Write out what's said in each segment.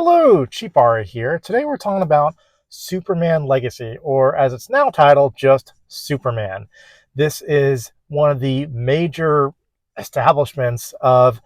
Hello, Cheapara here. Today we're talking about Superman Legacy, or as it's now titled, just Superman. This is one of the major establishments of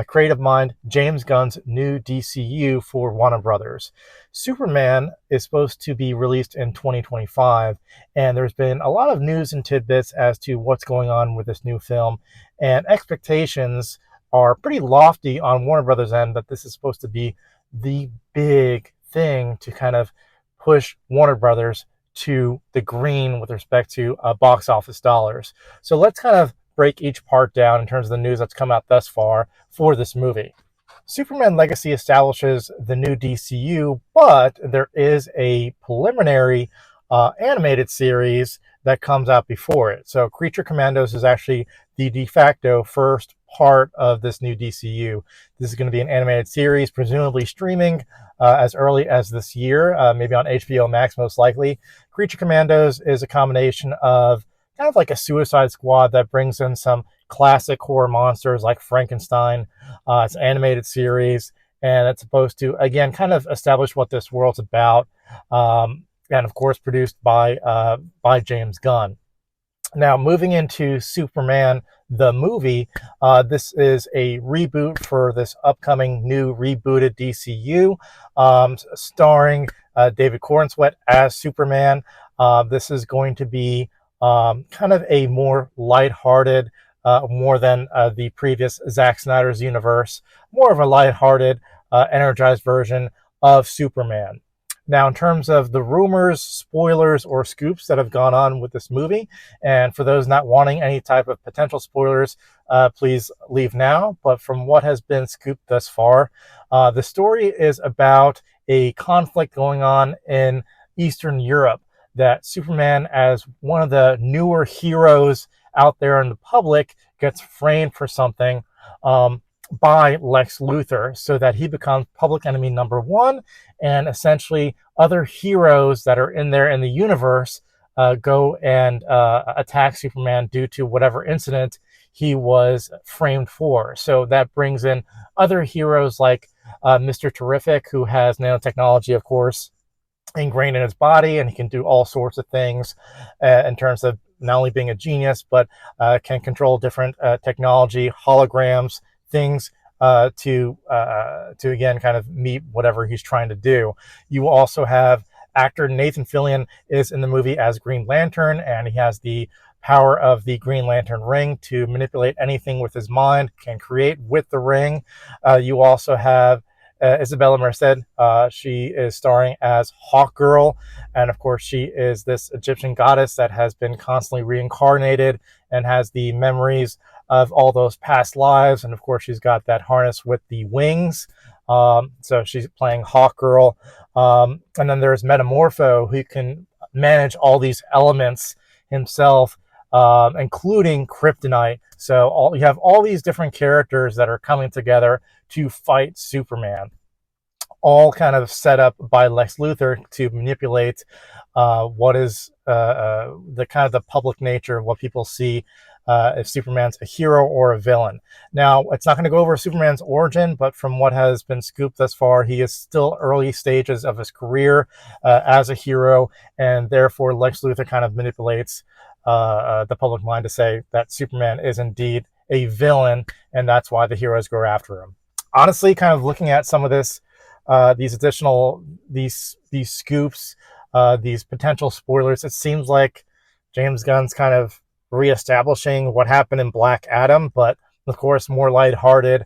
creative mind James Gunn's new DCU for Warner Brothers. Superman is supposed to be released in 2025, and there's been a lot of news and tidbits as to what's going on with this new film, and expectations are pretty lofty on Warner Brothers' end that this is supposed to be the big thing to kind of push Warner Brothers to the green with respect to box office dollars. So let's kind of break each part down in terms of the news that's come out thus far for this movie. Superman Legacy establishes the new DCU, but there is a preliminary animated series that comes out before it. So Creature Commandos is actually the de facto first part of this new DCU. This is going to be an animated series, presumably streaming as early as this year, maybe on HBO Max most likely. Creature Commandos is a combination of kind of like a Suicide Squad that brings in some classic horror monsters like Frankenstein. It's an animated series, and it's supposed to, again, kind of establish what this world's about, and of course produced by James Gunn. Now, moving into Superman, the movie, this is a reboot for this upcoming new rebooted DCU, starring David Corenswet as Superman. This is going to be kind of a more lighthearted, more than the previous Zack Snyder's universe, more of a lighthearted, energized version of Superman. Now, in terms of the rumors, spoilers, or scoops that have gone on with this movie, and for those not wanting any type of potential spoilers, please leave now. But from what has been scooped thus far, the story is about a conflict going on in Eastern Europe that Superman, as one of the newer heroes out there in the public, gets framed for something by Lex Luthor, so that he becomes public enemy number one, and essentially other heroes that are in there in the universe go and attack Superman due to whatever incident he was framed for. So that brings in other heroes like Mr. Terrific, who has nanotechnology, of course, ingrained in his body, and he can do all sorts of things in terms of not only being a genius, but can control different technology, holograms, things to again kind of meet whatever he's trying to do. You also have actor Nathan Fillion is in the movie as Green Lantern, and he has the power of the Green Lantern ring to manipulate anything with his mind, can create with the ring. You also have Isabella Merced. She is starring as Hawkgirl, and of course she is this Egyptian goddess that has been constantly reincarnated and has the memories of all those past lives, and of course she's got that harness with the wings, so she's playing Hawkgirl. And then there's Metamorpho, who can manage all these elements himself, including kryptonite. So you have all these different characters that are coming together to fight Superman, all kind of set up by Lex Luthor to manipulate what is the kind of the public nature of what people see if Superman's a hero or a villain. Now, it's not going to go over Superman's origin, but from what has been scooped thus far, he is still early stages of his career as a hero, and therefore Lex Luthor kind of manipulates the public mind to say that Superman is indeed a villain, and that's why the heroes go after him. Honestly, kind of looking at some of this, these additional these scoops, these potential spoilers, it seems like James Gunn's kind of reestablishing what happened in Black Adam, but of course more lighthearted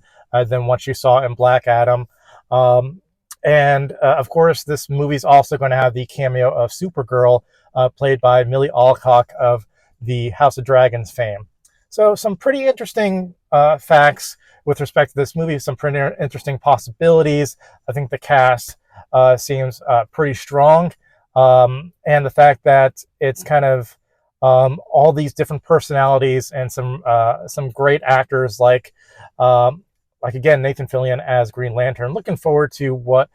than what you saw in Black Adam. And of course, this movie's also going to have the cameo of Supergirl, played by Millie Alcock of the House of Dragons fame. So some pretty interesting facts with respect to this movie, some pretty interesting possibilities. I think the cast seems pretty strong. And the fact that it's kind of all these different personalities and some great actors like again, Nathan Fillion as Green Lantern. Looking forward to what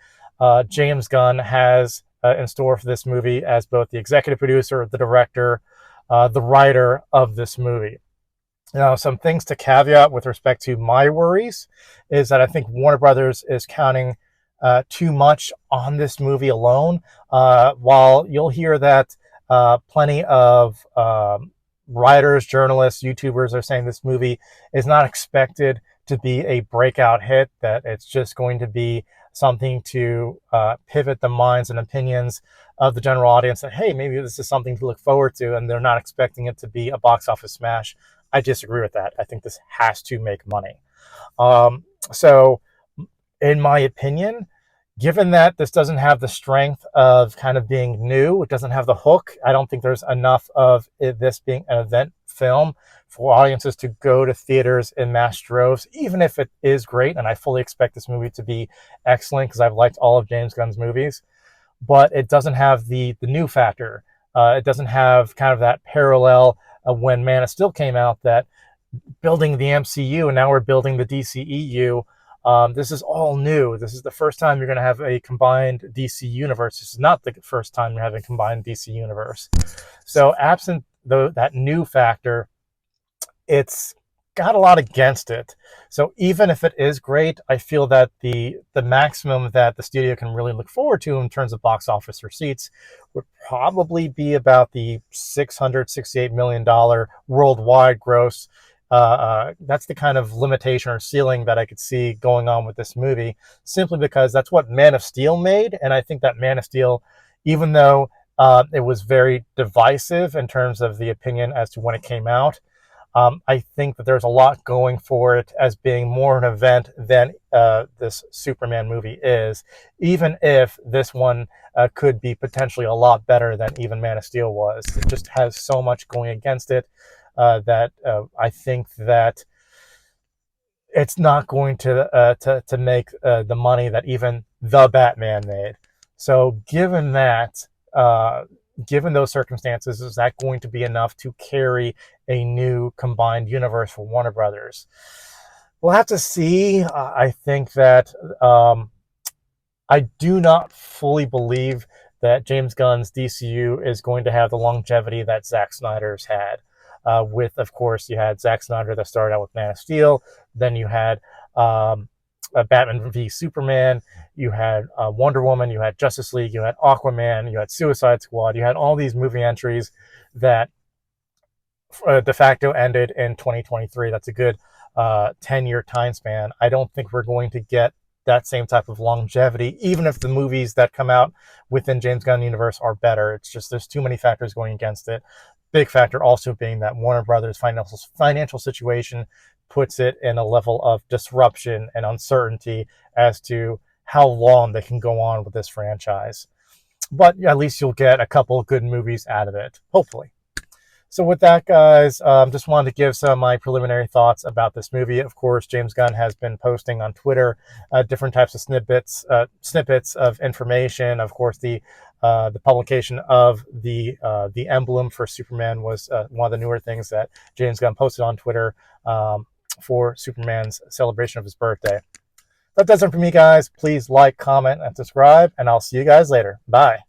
James Gunn has in store for this movie as both the executive producer, the director, the writer of this movie. Now, some things to caveat with respect to my worries is that I think Warner Brothers is counting too much on this movie alone. While you'll hear that plenty of writers, journalists, YouTubers are saying this movie is not expected to be a breakout hit, that it's just going to be something to pivot the minds and opinions of the general audience, that, hey, maybe this is something to look forward to, and they're not expecting it to be a box office smash. I disagree with that. I think this has to make money. So, in my opinion, given that this doesn't have the strength of kind of being new, it doesn't have the hook, I don't think there's enough of this being an event film for audiences to go to theaters in mass droves, even if it is great. And I fully expect this movie to be excellent because I've liked all of James Gunn's movies, but it doesn't have the new factor. It doesn't have kind of that parallel of when Man of Steel came out, that building the MCU and now we're building the DCEU. This is all new. This is the first time you're going to have a combined DC universe. This is not the first time you're having a combined DC universe. So absent that new factor, it's got a lot against it. So even if it is great, I feel that the maximum that the studio can really look forward to in terms of box office receipts would probably be about the $668 million worldwide gross. That's the kind of limitation or ceiling that I could see going on with this movie, simply because that's what Man of Steel made. And I think that Man of Steel, even though it was very divisive in terms of the opinion as to when it came out, I think that there's a lot going for it as being more an event than this Superman movie is, even if this one could be potentially a lot better than even Man of Steel was. It just has so much going against it that I think that it's not going to make the money that even the Batman made. So given that, given those circumstances, is that going to be enough to carry a new combined universe for Warner Brothers? We'll have to see. I think that I do not fully believe that James Gunn's DCU is going to have the longevity that Zack Snyder's had. With, of course, you had Zack Snyder that started out with Man of Steel. Then you had Batman v Superman. You had Wonder Woman. You had Justice League. You had Aquaman. You had Suicide Squad. You had all these movie entries that de facto ended in 2023. That's a good 10-year time span. I don't think we're going to get that same type of longevity, even if the movies that come out within James Gunn universe are better. It's just there's too many factors going against it. Big factor also being that Warner Brothers' financial situation puts it in a level of disruption and uncertainty as to how long they can go on with this franchise. But at least you'll get a couple of good movies out of it, hopefully. So with that, guys, just wanted to give some of my preliminary thoughts about this movie. Of course, James Gunn has been posting on Twitter different types of snippets of information. Of course, the publication of the emblem for Superman was one of the newer things that James Gunn posted on Twitter for Superman's celebration of his birthday. That does it for me, guys. Please like, comment, and subscribe, and I'll see you guys later. Bye.